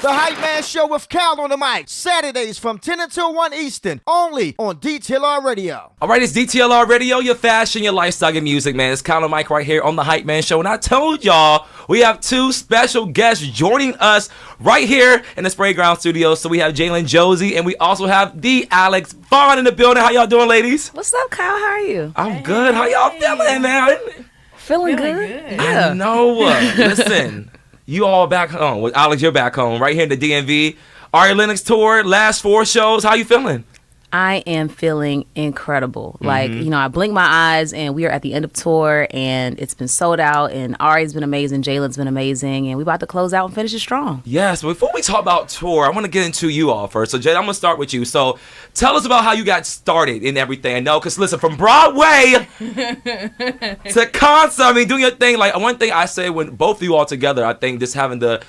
The Hype Man Show with Kyle on the mic. Saturdays from 10 until 1 Eastern. Only on DTLR Radio. All right, it's DTLR Radio, your fashion, your lifestyle, your music, man. It's Kyle on the mic right here on the Hype Man Show. And I told y'all we have two special guests joining us right here in the Spray Ground Studio. So we have Jai Len Josey and we also have the Alex Vaughn in the building. How y'all doing, ladies? What's up, Kyle? How are you? I'm good. How y'all feeling, man? Feeling good? Yeah. I know. Listen. You all back home. Well, Alex, you're back home right here in the DMV. Ari Lennox tour, last 4 shows. How you feeling? I am feeling incredible. Like, I blink my eyes and we are at the end of tour and it's been sold out and Ari's been amazing, Jai Len's been amazing, and we about to close out and finish it strong. Yes, before we talk about tour, I want to get into you all first. So, Jai, I'm going to start with you. So, tell us about how you got started in everything. I know, because listen, from Broadway to concert, I mean, doing your thing. Like, one thing I say when both of you all together, I think just having the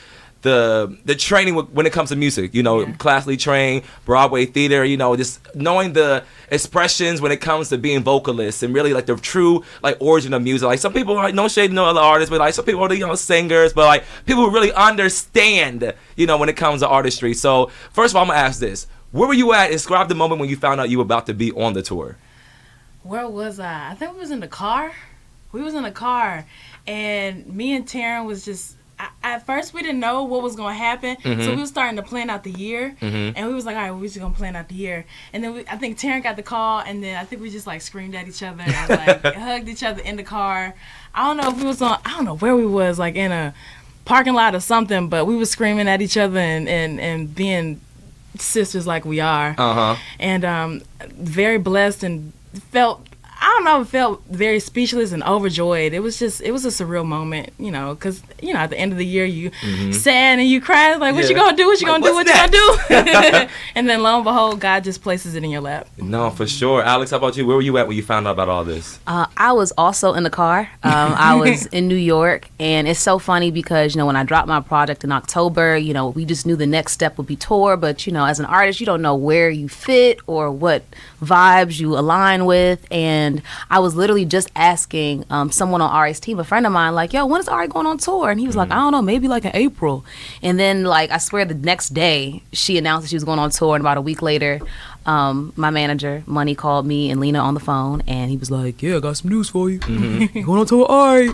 training when it comes to music, classically trained, Broadway theater, just knowing the expressions when it comes to being vocalists and really like the true like origin of music. Like some people, like no shade to no other artists, but like some people are singers, but like people who really understand, when it comes to artistry. So first of all, I'm gonna ask this: where were you at? Describe the moment when you found out you were about to be on the tour. Where was I? I think we was in the car. And me and Taryn was just. At first, we didn't know what was going to happen, so we were starting to plan out the year, and we was like, all right, we're just going to plan out the year. And then I think Taryn got the call, and then I think we just, like, screamed at each other and, like, hugged each other in the car. I don't know if we was I don't know where we was, like, in a parking lot or something, but we was screaming at each other and being sisters like we are. And very blessed and felt very speechless and overjoyed. It was a surreal moment, because, at the end of the year, you sad and you cry, like, what you gonna do? What you gonna do? What you gonna do? And then, lo and behold, God just places it in your lap. No, for sure. Alex, how about you? Where were you at when you found out about all this? I was also in the car. I was in New York, and it's so funny because, when I dropped my project in October, we just knew the next step would be tour, but, as an artist, you don't know where you fit or what vibes you align with, and I was literally just asking someone on Ari's team, a friend of mine, like, yo, when is Ari going on tour? And he was like, I don't know, maybe like in April. And then, like, I swear the next day she announced that she was going on tour, and about a week later, my manager, Money, called me and Lena on the phone, and he was like, yeah, I got some news for you. You're going on tour with Ari.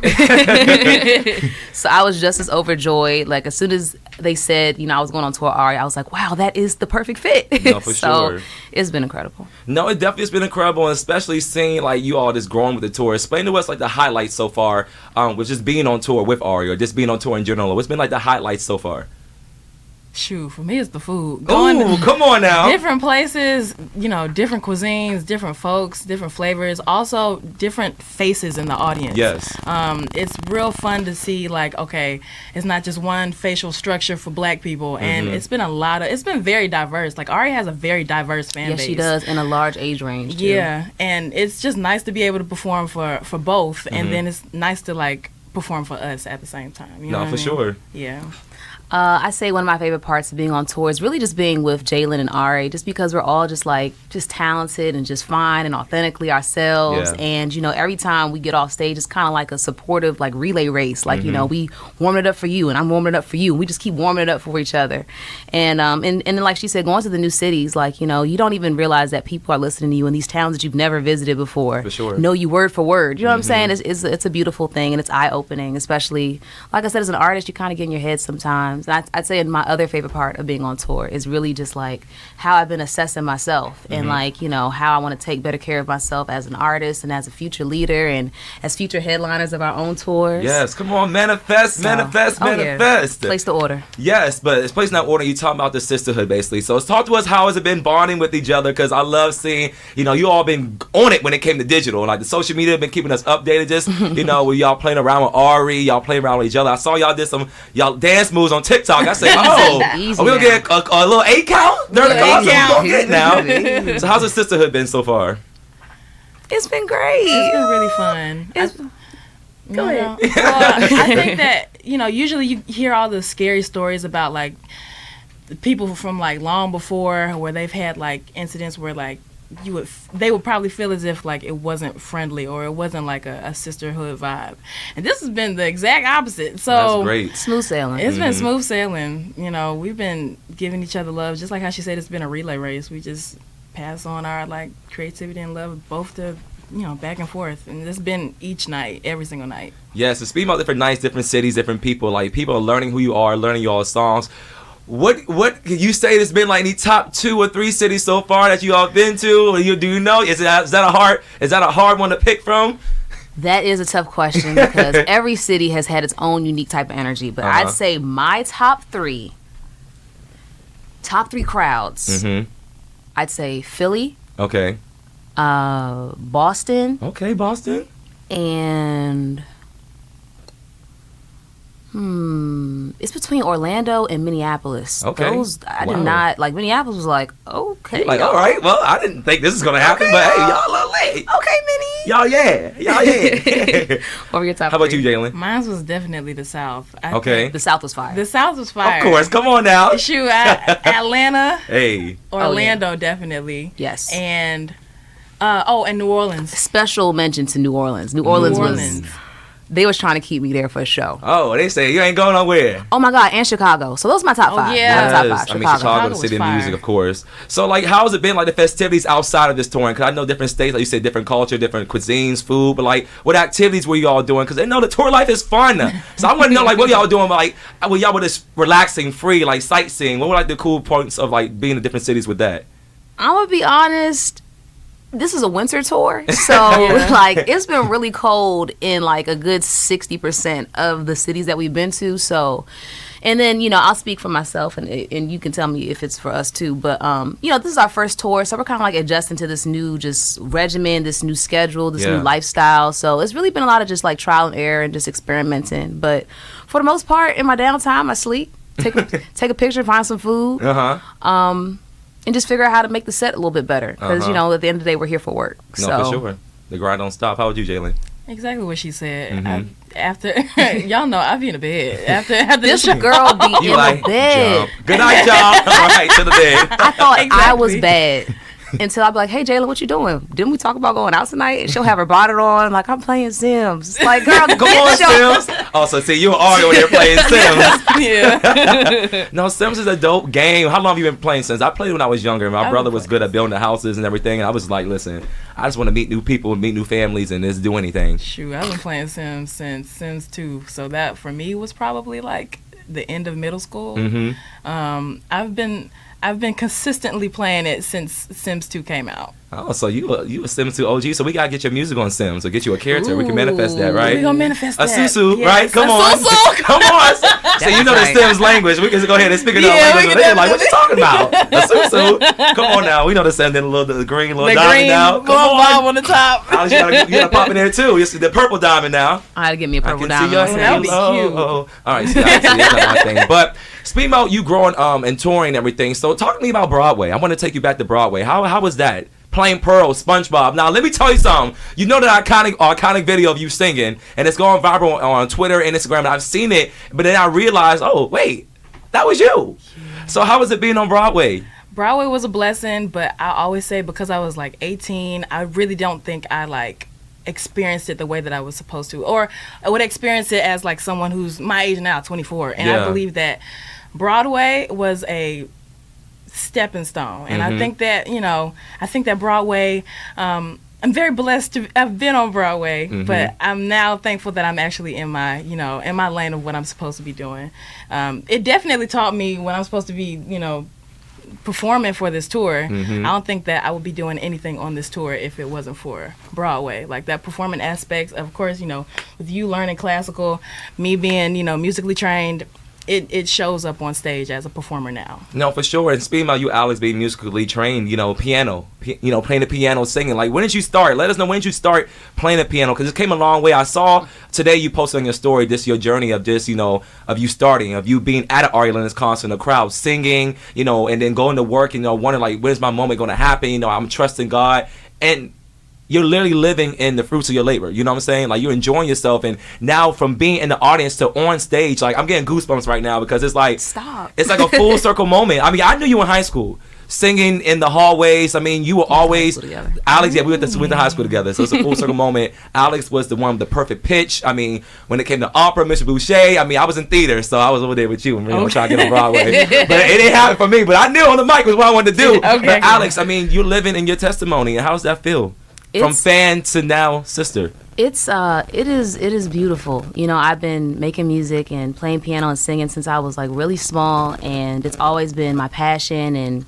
So I was just as overjoyed. Like, as soon as they said, I was going on tour with Ari, I was like, wow, that is the perfect fit. No, for so sure. It's been incredible. No, it definitely has been incredible, and especially seeing, like, you all just growing with the tour. Explain to us, like, the highlights so far with just being on tour with Ari or just being on tour in general. What's been, like, the highlights so far? Shoot, for me, it's the food. Ooh, come on now. Different places, different cuisines, different folks, different flavors, also different faces in the audience. Yes. It's real fun to see, like, okay, it's not just one facial structure for black people, and it's been very diverse. Like, Ari has a very diverse fan base. Yes, she does, in a large age range, too. Yeah, and it's just nice to be able to perform for both, and then it's nice to, like, perform for us at the same time. You know what I mean? Sure. Yeah. I say one of my favorite parts of being on tour is really just being with Jai Len and Ari, just because we're all just talented and just fine and authentically ourselves. Yeah. And, every time we get off stage, it's kind of like a supportive, like, relay race. Like, we warm it up for you and I'm warming it up for you. And we just keep warming it up for each other. And then, like she said, going to the new cities, like, you don't even realize that people are listening to you in these towns that you've never visited before. For sure. Know you word for word. You know what I'm saying? It's a beautiful thing, and it's eye-opening, especially, like I said, as an artist, you kind of get in your head sometimes. And I'd say my other favorite part of being on tour is really just, like, how I've been assessing myself and, like, how I want to take better care of myself as an artist and as a future leader and as future headliners of our own tours. Yes, come on, manifest. Yeah. Place the order. Yes, but it's placing that order. You talking about the sisterhood, basically. So talk to us, how has it been bonding with each other? Because I love seeing, you all been on it when it came to digital. Like, the social media have been keeping us updated. Just, with y'all playing around with Ari, y'all playing around with each other. I saw y'all did some dance moves on TikTok. I said, are we going to get a little 8 count during the concert? We're going to get now. So how's the sisterhood been so far? It's been great. It's been really fun. Go ahead. Well, I think that, usually you hear all the scary stories about, like, the people from, like, long before where they've had, like, incidents where, like, they would probably feel as if like it wasn't friendly or it wasn't like a sisterhood vibe. And this has been the exact opposite. So that's great. Smooth sailing. It's been smooth sailing. You know, we've been giving each other love, just like how she said. It's been a relay race. We just pass on our like creativity and love both to, you know, back and forth. And it's been each night, every single night. Yes, so speaking about different nights, different cities, different people, like people are learning who you are, learning y'all's songs. What can you say there's been like any top 2 or 3 cities so far that you all been to? Or do you know? Is that a hard one to pick from? That is a tough question because every city has had its own unique type of energy. But I'd say my top three crowds. Mm-hmm. I'd say Philly. Okay. Boston. Okay, Boston. And it's between Orlando and Minneapolis. Okay. Those I did not like. Minneapolis was like, okay, like, y'all. all right, well, I didn't think this is gonna happen, but hey, y'all look late. Okay, Minnie. Y'all yeah. What were your top How about three? you, Jalen? Mine was definitely the South. Okay. The South was fire. The South was fire. Of course, come on now. Shoot, Atlanta, Hey. Orlando, definitely. Yes. And and New Orleans. Special mention to New Orleans. New Orleans was. They was trying to keep me there for a show. Oh, they say you ain't going nowhere. Oh my God, and Chicago. So those are my top 5. yeah. My top 5. I mean, Chicago, the city of music, of course. So, like, how has it been, like, the festivities outside of this touring? Because I know different states, like you said, different culture, different cuisines, food. But, like, what activities were y'all doing? Because they know the tour life is fun. So I want to know, like, what y'all doing? Like, when y'all were just relaxing, free, like, sightseeing. What were, like, the cool points of, like, being in different cities with that? I'm going to be honest. This is a winter tour, so like it's been really cold in like a good 60% of the cities that we've been to. So, and then I'll speak for myself, and you can tell me if it's for us too. But this is our first tour, so we're kind of like adjusting to this new just regimen, this new schedule, this new lifestyle. So it's really been a lot of just like trial and error and just experimenting. But for the most part, in my downtime, I sleep, take a picture, find some food. And just figure out how to make the set a little bit better. Because, at the end of the day, we're here for work. No, for sure. The grind don't stop. How would you, Jalen? Exactly what she said. After y'all know, I be in the bed. After this girl be in the bed. Jump. Good night, y'all. All right, to the bed. I thought I was bad. Until I'd be like, hey, Jayla, what you doing? Didn't we talk about going out tonight? And she'll have her bonnet on, like, I'm playing Sims. Like, girl, come on, Sims. Also, see, you and Ari over there playing Sims. Yeah. No, Sims is a dope game. How long have you been playing Sims? I played when I was younger. My brother was good at building the houses and everything. And I was like, listen, I just want to meet new people, meet new families, and just do anything. Shoot, I've been playing Sims since Sims 2. So that, for me, was probably, like, the end of middle school. I've been consistently playing it since Sims 2 came out. Oh, so you a Sims 2 OG, so we gotta get your music on Sims, so get you a character. Ooh, we can manifest that, right? We gonna manifest that. A Susu, yes. right? Come on. Come on. So you know the Sims language. We can go ahead and speak it out language. They're like, what you talking about? A Susu. Come on now. We know the Sims, then the green little diamond now. Come on the top. You gotta pop in there too. It's the purple diamond now. I gotta get me a purple diamond. That would be cute. All right, see, that's not my thing. But speaking about you growing and touring and everything, so talk to me about Broadway. I want to take you back to Broadway. How was that? Playing Pearl, SpongeBob. Now, let me tell you something. You know that iconic video of you singing, and it's going viral on Twitter and Instagram, and I've seen it, but then I realized, oh, wait, that was you. Yeah. So how was it being on Broadway? Broadway was a blessing, but I always say because I was like 18, I really don't think I like experienced it the way that I was supposed to, or I would experience it as like someone who's my age now, 24, and I believe that Broadway was a stepping stone, and I think that Broadway, I'm very blessed to have been on Broadway, but I'm now thankful that I'm actually in my lane of what I'm supposed to be doing. It definitely taught me when I'm supposed to be performing for this tour. I don't think that I would be doing anything on this tour if it wasn't for Broadway. Like that performing aspects, of course, with you learning classical, me being musically trained, it shows up on stage as a performer now. No, for sure. And speaking about you, Alex, being musically trained, piano, playing the piano, singing. Like, when did you start? Let us know when did you start playing the piano, because it came a long way. I saw today you posted on your story this your journey of this, of you starting, of you being at an Ari Lennox concert in the crowd, singing, and then going to work, wondering like, when's my moment going to happen? I'm trusting God. And you're literally living in the fruits of your labor. You know what I'm saying? Like, you're enjoying yourself. And now from being in the audience to on stage, like, I'm getting goosebumps right now because it's like, Stop. It's like a full circle moment. I mean, I knew you in high school. Singing in the hallways. I mean, you were always Alex. Yeah, we went to high school together, so it's a full circle moment. Alex was the one with the perfect pitch. I mean, when it came to opera, Mr. Boucher. I mean, I was in theater, so I was over there with you and trying to get on Broadway. But it didn't happen for me. But I knew on the mic was what I wanted to do. Okay, but Alex, I mean, you're living in your testimony, and how does that feel? From fan to now sister. It is beautiful. You know, I've been making music and playing piano and singing since I was like really small, and it's always been my passion. And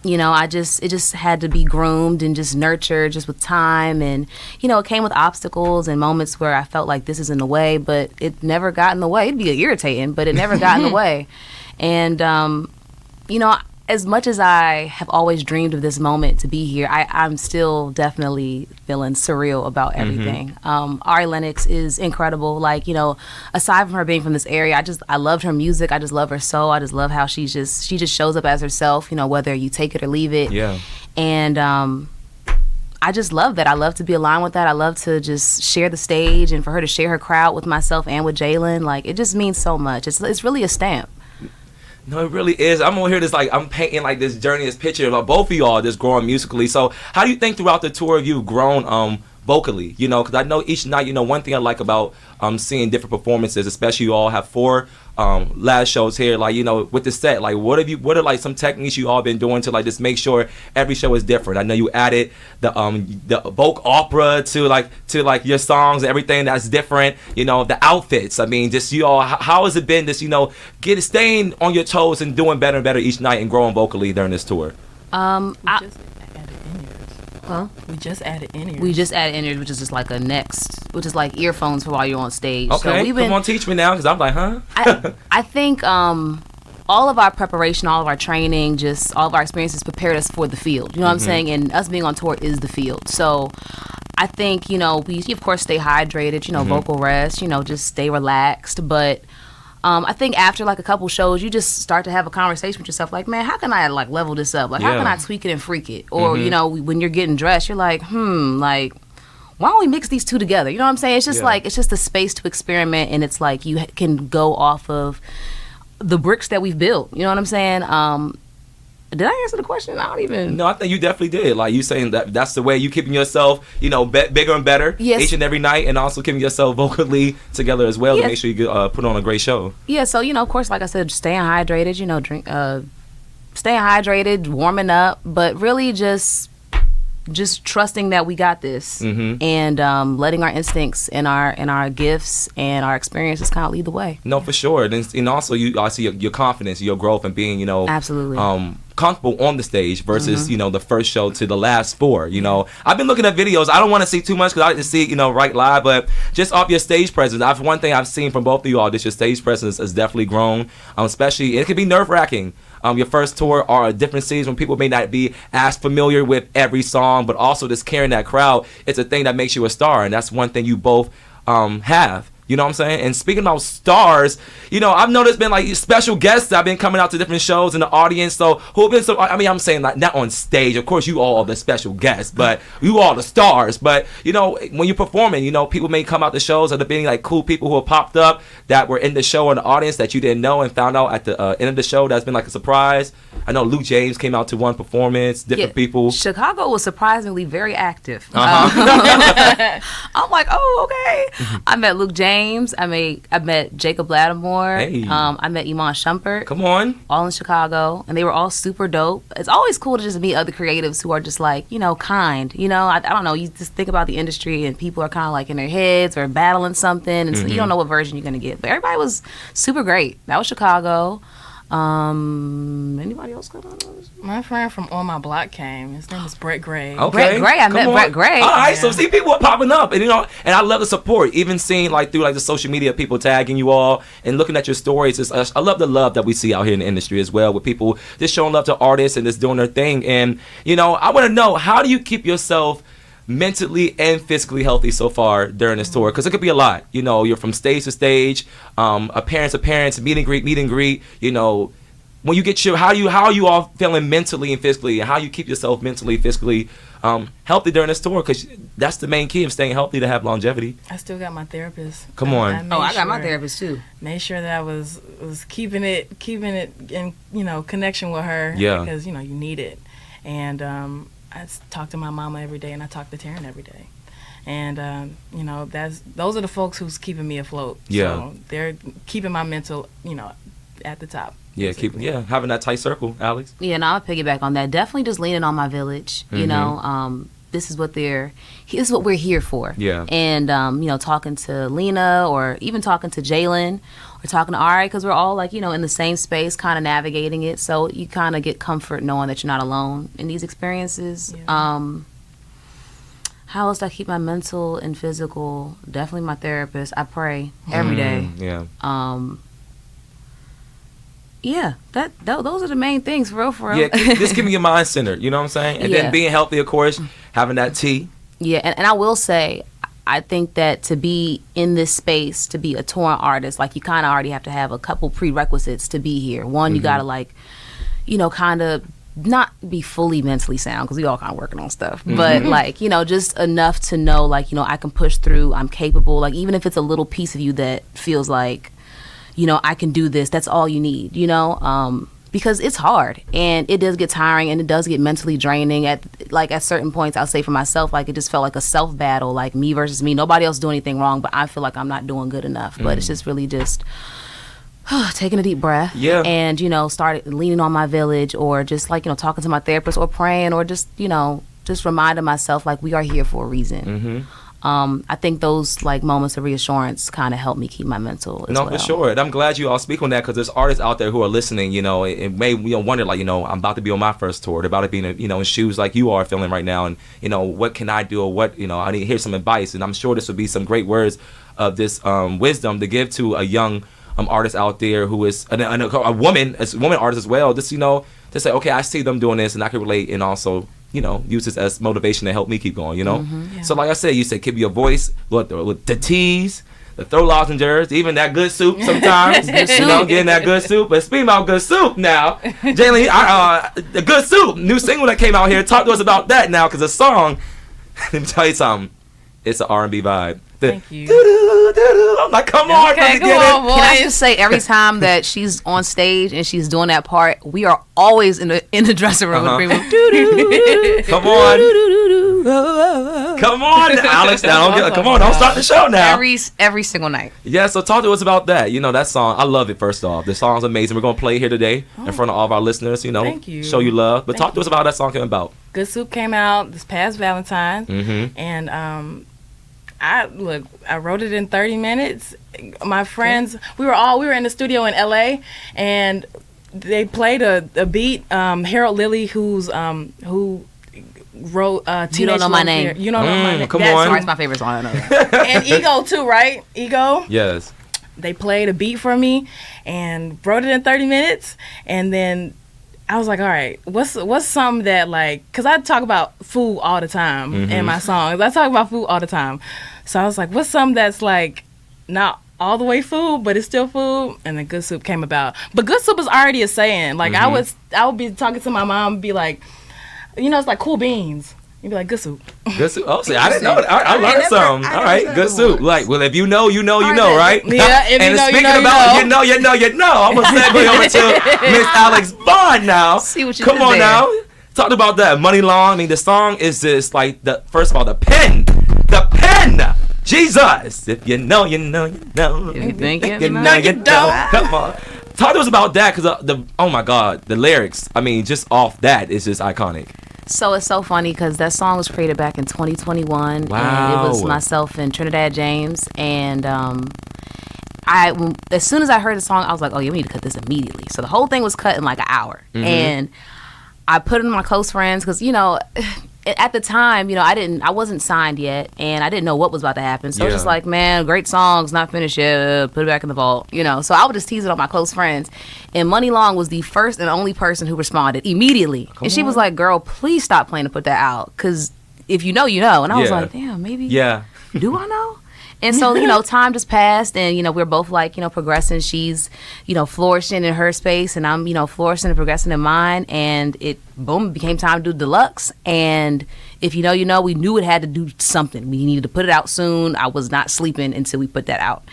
you know, it just had to be groomed and just nurtured just with time. And, you know, it came with obstacles and moments where I felt like this is in the way, but it never got in the way. It'd be irritating, but it never got in the way. And, you know, as much as I have always dreamed of this moment to be here, I'm still definitely feeling surreal about everything. Ari Lennox is incredible. Like, you know, aside from her being from this area, I loved her music. I just love her soul. I just love how she just shows up as herself, you know, whether you take it or leave it. Yeah. And I just love that. I love to be aligned with that. I love to just share the stage and for her to share her crowd with myself and with Jalen. Like, it just means so much. It's really a stamp. No, it really is. I'm over here just like I'm painting like this journey, this picture of both of y'all just growing musically. So how do you think throughout the tour you've grown vocally? You know, because I know each night, you know, one thing I like about seeing different performances, especially you all have 4 last shows here, like, you know, with the set, like what are like some techniques you all been doing to like just make sure every show is different? I know you added the folk opera to like your songs and everything that's different, you know, the outfits. I mean, just you all, how has it been just, you know, staying on your toes and doing better and better each night and growing vocally during this tour? We just added in-ears. We just added in-ears, which is just like which is like earphones for while you're on stage. Okay, so come on, teach me now, because I'm like, huh? I think all of our preparation, all of our training, just all of our experiences prepared us for the field. You know what I'm saying? And us being on tour is the field. So I think, you know, we of course stay hydrated, you know, vocal rest, you know, just stay relaxed. But I think after like a couple shows, you just start to have a conversation with yourself, like, man, how can I like level this up? Like, how can I tweak it and freak it? Or, you know, when you're getting dressed, you're like, like, why don't we mix these two together? You know what I'm saying? It's just like, it's just a space to experiment, and it's like you can go off of the bricks that we've built. You know what I'm saying? Did I answer the question? I don't even. No, I think you definitely did. Like, you saying that's the way you keeping yourself, you know, bigger and better each and every night, and also keeping yourself vocally together as well to make sure you put on a great show. Yeah, so, you know, of course, like I said, staying hydrated, you know, staying hydrated, warming up, but really just trusting that we got this, and letting our instincts and our gifts and our experiences kind of lead the way. No, for sure. And also, I see your confidence, your growth, and being, you know, absolutely comfortable on the stage versus you know, the first show to the last 4. You know, I've been looking at videos. I don't want to see too much because I like to see, you know, right live, but just off your stage presence, one thing I've seen from both of you all, just your stage presence has definitely grown. Especially, it can be nerve-wracking. Your first tour are different cities when people may not be as familiar with every song, but also just carrying that crowd. It's a thing that makes you a star, and that's one thing you both have. You know what I'm saying? And speaking about stars, you know, I've noticed been like special guests that have been coming out to different shows in the audience. So who have been so, I mean, I'm saying like not on stage. Of course, you all are the special guests, but you all the stars. But, you know, when you're performing, you know, people may come out to shows that are being like cool people who have popped up that were in the show in the audience that you didn't know and found out at the end of the show. That's been like a surprise. I know Luke James came out to one performance, different people. Chicago was surprisingly very active. I'm like, oh, okay. I met Luke James. I met Jacob Lattimore. Hey. I met Iman Shumpert. Come on. All in Chicago, and they were all super dope. It's always cool to just meet other creatives who are just like, you know, kind. You know, I don't know. You just think about the industry, and people are kind of like in their heads or battling something, and so you don't know what version you're gonna get. But everybody was super great. That was Chicago. Anybody else come on? My friend from On My Block came. His name is Brett Gray. Okay. Brett Gray. I met Brett Gray. All right, so see, people are popping up, and you know, and I love the support. Even seeing like through like the social media, people tagging you all and looking at your stories. I love the love that we see out here in the industry as well, with people just showing love to artists and just doing their thing. And you know, I want to know, how do you keep yourself mentally and physically healthy so far during this tour? Because it could be a lot. You know, you're from stage to stage, appearance to appearance, meet and greet, you know, when you get how are you all feeling mentally and physically, and how you keep yourself mentally, physically healthy during this tour? Because that's the main key of staying healthy, to have longevity. I still got my therapist. Come on. I got my therapist too. Made sure that I was keeping it in connection with her. Yeah. Because you need it, and I talk to my mama every day, and I talk to Taryn every day. And those are the folks who's keeping me afloat. Yeah. So they're keeping my mental, at the top. Yeah, having that tight circle, Alex. Yeah, and I'll piggyback on that. Definitely just leaning on my village. This is what we're here for. Yeah. And talking to Lena, or even talking to Jalen, or talking to Ari, because we're all in the same space, kind of navigating it. So you kind of get comfort knowing that you're not alone in these experiences. Yeah. How else do I keep my mental and physical? Definitely my therapist. I pray every day. Yeah. Yeah, those are the main things, for real. Yeah, just keeping your mind centered, you know what I'm saying? And then being healthy, of course, having that tea. Yeah, and I will say, I think that to be in this space, to be a touring artist, you kind of already have to have a couple prerequisites to be here. One, you got to kind of not be fully mentally sound, because we all kind of working on stuff, but just enough to know I can push through, I'm capable, even if it's a little piece of you that feels like I can do this, that's all you need, because it's hard, and it does get tiring, and it does get mentally draining at certain points. I'll say for myself, it just felt like a self battle, me versus me. Nobody else doing anything wrong, but I feel like I'm not doing good enough. But it's just really just taking a deep breath, and started leaning on my village, or just talking to my therapist, or praying, or just just reminding myself we are here for a reason. I think those moments of reassurance kind of help me keep my mental as well. For sure. And I'm glad you all speak on that, because there's artists out there who are listening, and may wonder I'm about to be on my first tour. They're about to be in shoes like you are feeling right now, and what can I do, or what I need to hear some advice. And I'm sure this would be some great words of this wisdom to give to a young artist out there who is a woman artist as well. Just to say, okay, I see them doing this, and I can relate, and also use this as motivation to help me keep going, Yeah. So like I said, you said keep your voice, with the teas, the throw lozenges, even that good soup sometimes, getting that good soup. But speaking about good soup now, Jalen, the good soup, new single that came out here, talk to us about that now, because the song, let me tell you something, it's an R&B vibe. Thank you. I'm like, come on, okay, come on, Can I just say, every time that she's on stage and she's doing that part, we are always in the dressing room. Come on, Alex. Now, come on, don't start the show now. Every single night. Yeah, so talk to us about that. That song, I love it. First off, the song's amazing. We're gonna play it here today in front of all of our listeners. Thank you. Show you love. But talk to us about how that song came about. Good Soup came out this past Valentine, and I wrote it in 30 minutes. My friends, we were in the studio in LA, and they played a beat. Harold Lilly, who wrote Teenage You Don't Know My Name. You Don't Know My Name. Come on. That's my favorite song. I know that. And Ego too, right? Ego. Yes. They played a beat for me and wrote it in 30 minutes, and then I was like, all right, what's something that because I talk about food all the time in my songs. I talk about food all the time. So I was like, what's something that's not all the way food, but it's still food? And then Good Soup came about. But Good Soup is already a saying. I would be talking to my mom and be like, it's like cool beans. You'd be like, Good Soup. Good soup. Oh, see, I didn't know that. I learned something. All right, good soup. If you know, you know, right? Yeah, if and you know, speaking you know, about you know. I'm going to segue over to Miss Alex Vaughn now. See what you Come did on there. now. Talk about that. Money Long. I mean, the song is just first of all, the pen. Jesus. If you know, you know, you know. If you think you know, you don't. Come on. Talk to us about that, because oh my God, the lyrics, I mean, just off that is just iconic. So it's so funny, because that song was created back in 2021. Wow. And it was myself and Trinidad James. And as soon as I heard the song, I was like, oh, yeah, we need to cut this immediately. So the whole thing was cut in an hour. And I put it in my close friends, because, at the time, I wasn't signed yet, and I didn't know what was about to happen. So I was just like, man, great songs, not finished yet, put it back in the vault, So I would just tease it on my close friends. And Money Long was the first and only person who responded immediately. And she was like, girl, please stop playing to put that out, because if you know, you know. And I was like, damn, maybe. Yeah. Do I know? And so, time just passed, and, we're both like, progressing. She's, flourishing in her space, and I'm, flourishing and progressing in mine. And it, boom, became time to do deluxe. And if you know, we knew it had to do something. We needed to put it out soon. I was not sleeping until we put that out.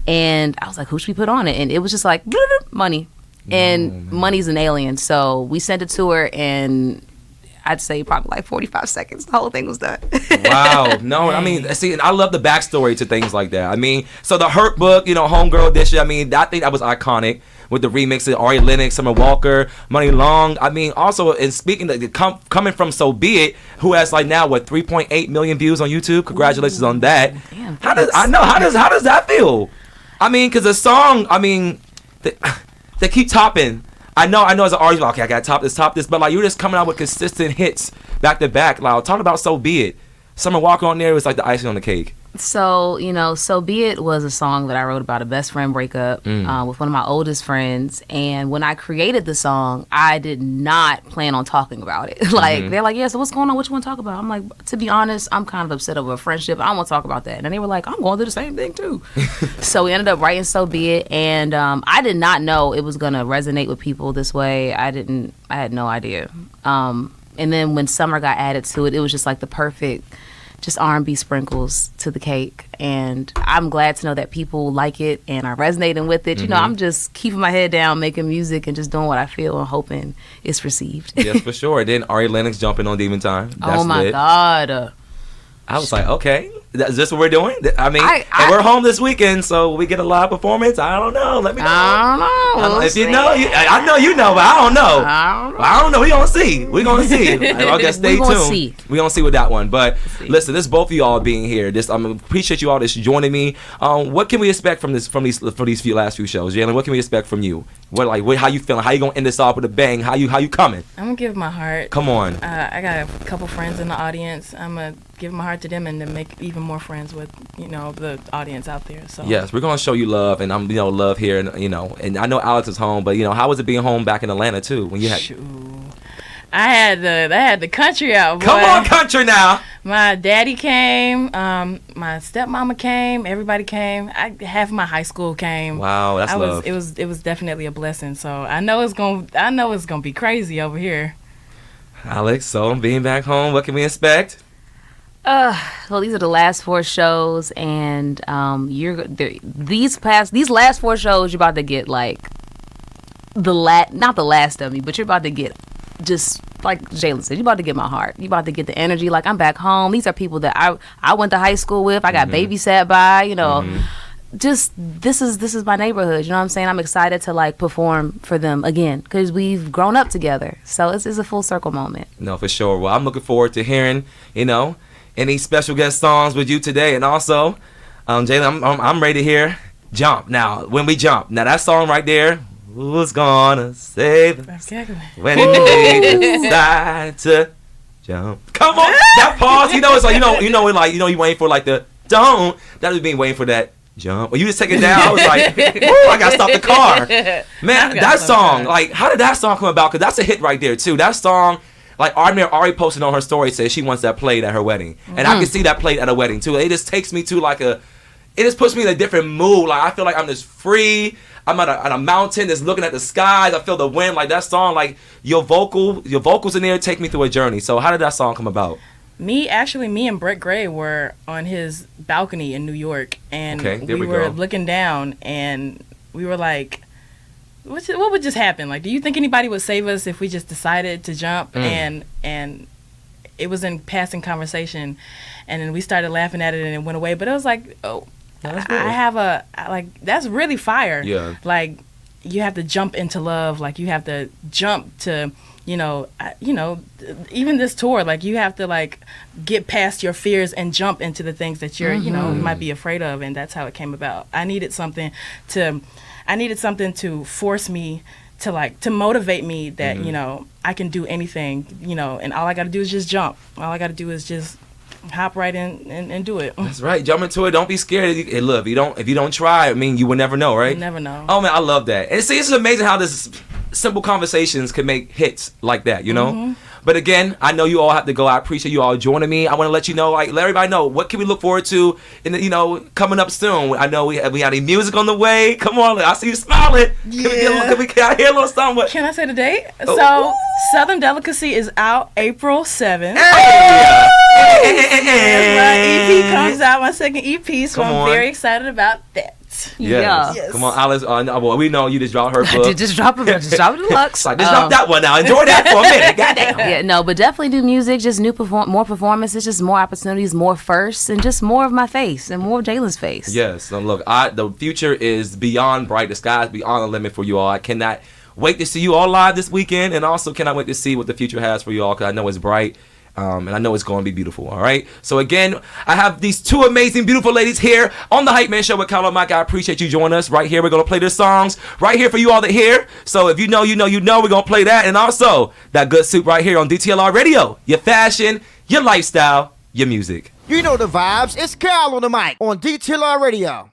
And I was like, who should we put on it? And it was just like, money. And money's an alien. So we sent it to her, and I'd say probably like 45 seconds. The whole thing was done. Wow. No, I mean, see, and I love the backstory to things like that. I mean, so the Hurt book, Homegirl edition, I mean, I think that was iconic with the remix of Ari Lennox, Summer Walker, Money Long. I mean, also, and speaking of coming from So Be It, who has like now, 3.8 million views on YouTube. Congratulations on that. Damn, how does that feel? I mean, because the song, I mean, they keep topping. I know as an artist, okay, I got to top this, but like you're just coming out with consistent hits back to back. Like, talk about So Be It. Summer Walker on there was like the icing on the cake. So, So Be It was a song that I wrote about a best friend breakup with one of my oldest friends. And when I created the song, I did not plan on talking about it. They're like, yeah, so what's going on? What you want to talk about? I'm like, to be honest, I'm kind of upset over a friendship. I don't want to talk about that. And they were like, I'm going through the same thing too. So we ended up writing So Be It. And I did not know it was going to resonate with people this way. I had no idea. And then when Summer got added to it, it was just like the perfect just R&B sprinkles to the cake. And I'm glad to know that people like it and are resonating with it. I'm just keeping my head down, making music, and just doing what I feel and hoping it's received. Yes, for sure. Then Ari Lennox jumping on Demon Time. That's oh my lit. God. I was like, okay, is this what we're doing? I mean, and we're home this weekend, so we get a live performance. I don't know. Let me know. I don't know. If you know, I know you know, but I don't know. I don't know. We're going to see. We're going to see. I guess stay tuned. We're going to see with that one. But listen, this both of y'all being here. I appreciate you all just joining me. What can we expect from these last few shows? Jalen, what can we expect from you? How you feeling? How you going to end this off with a bang? How you coming? I'm going to give my heart. Come on. I got a couple friends in the audience. I'm going to give my heart to them and to make even more friends with, the audience out there. So yes, we're gonna show you love, and I'm love here, and and I know Alex is home, but how was it being home back in Atlanta too when you had? I had the country out. Boy. Come on, country now. My daddy came, my stepmama came, everybody came. Half of my high school came. Wow, that's love. It was definitely a blessing. So I know it's gonna be crazy over here. Alex, so being back home, what can we expect? Well, these are the last 4 shows, and these last 4 shows, you're about to get like not the last of me, but you're about to get just like Jalen said, you're about to get my heart. You're about to get the energy. Like, I'm back home. These are people that I went to high school with. I got babysat by. Just this is my neighborhood. You know what I'm saying? I'm excited to like perform for them again because we've grown up together. So it's a full circle moment. No, for sure. Well, I'm looking forward to hearing any special guest songs with you today, and also, Jalen, I'm ready to hear "Jump." Now, when we jump, now that song right there, who's gonna save us when they decide to jump? Come on, that pause. It's like you waiting for like the don't. That was being waiting for that jump. Well, you just take it down. I was like, woo, I gotta stop the car. Man, that song, like, how did that song come about? Because that's a hit right there too. That song. Like, Ari posted on her story, says she wants that played at her wedding. And I can see that played at a wedding, too. It just takes me to, it just puts me in a different mood. Like, I feel like I'm just free. I'm at a mountain just looking at the skies. I feel the wind. Like, that song, like, your vocals in there take me through a journey. So, how did that song come about? Me and Brett Gray were on his balcony in New York. And we were looking down, and we were like, what would just happen? Like, do you think anybody would save us if we just decided to jump? And it was in passing conversation, and then we started laughing at it, and it went away. But it was like, that's really fire. Yeah. Like, you have to jump into love. Like, you have to jump to, even this tour. Like, you have to like get past your fears and jump into the things that you're, you might be afraid of, and that's how it came about. I needed something to force me to motivate me that, I can do anything, and all I got to do is just jump. All I got to do is just hop right in and do it. That's right. Jump into it. Don't be scared. And look, if you don't try, I mean, you will never know, right? You never know. Oh, man, I love that. And see, it's amazing how this simple conversations can make hits like that, But again, I know you all have to go. I appreciate you all joining me. I want to let you know, like, let everybody know, what can we look forward to in the, coming up soon. I know we have any music on the way. Come on, I see you smiling. Yeah. Can I hear a little something? Can I say the date? So Southern Delicacy is out April 7th. Hey! My EP comes out, my second EP, so I'm very excited about that. Yes. Yeah. Come on, Alice. Well, we know you just dropped her book. I did just drop it. Just drop it deluxe. Like, just drop that one now. Enjoy that for a minute. Goddamn. Yeah, no, but definitely do music. Just more performances, just more opportunities, more firsts, and just more of my face and more of Jalen's face. Yes. So look, the future is beyond bright. The sky is beyond the limit for you all. I cannot wait to see you all live this weekend, and also cannot wait to see what the future has for you all, because I know it's bright. And I know it's going to be beautiful, all right? So, again, I have these two amazing, beautiful ladies here on the Hype Man Show with KyleOnTheMic. I appreciate you joining us right here. We're going to play their songs right here for you all that hear. So, if you know, we're going to play that. And also, that good soup right here on DTLR Radio. Your fashion, your lifestyle, your music. You know the vibes. It's Kyle on the mic on DTLR Radio.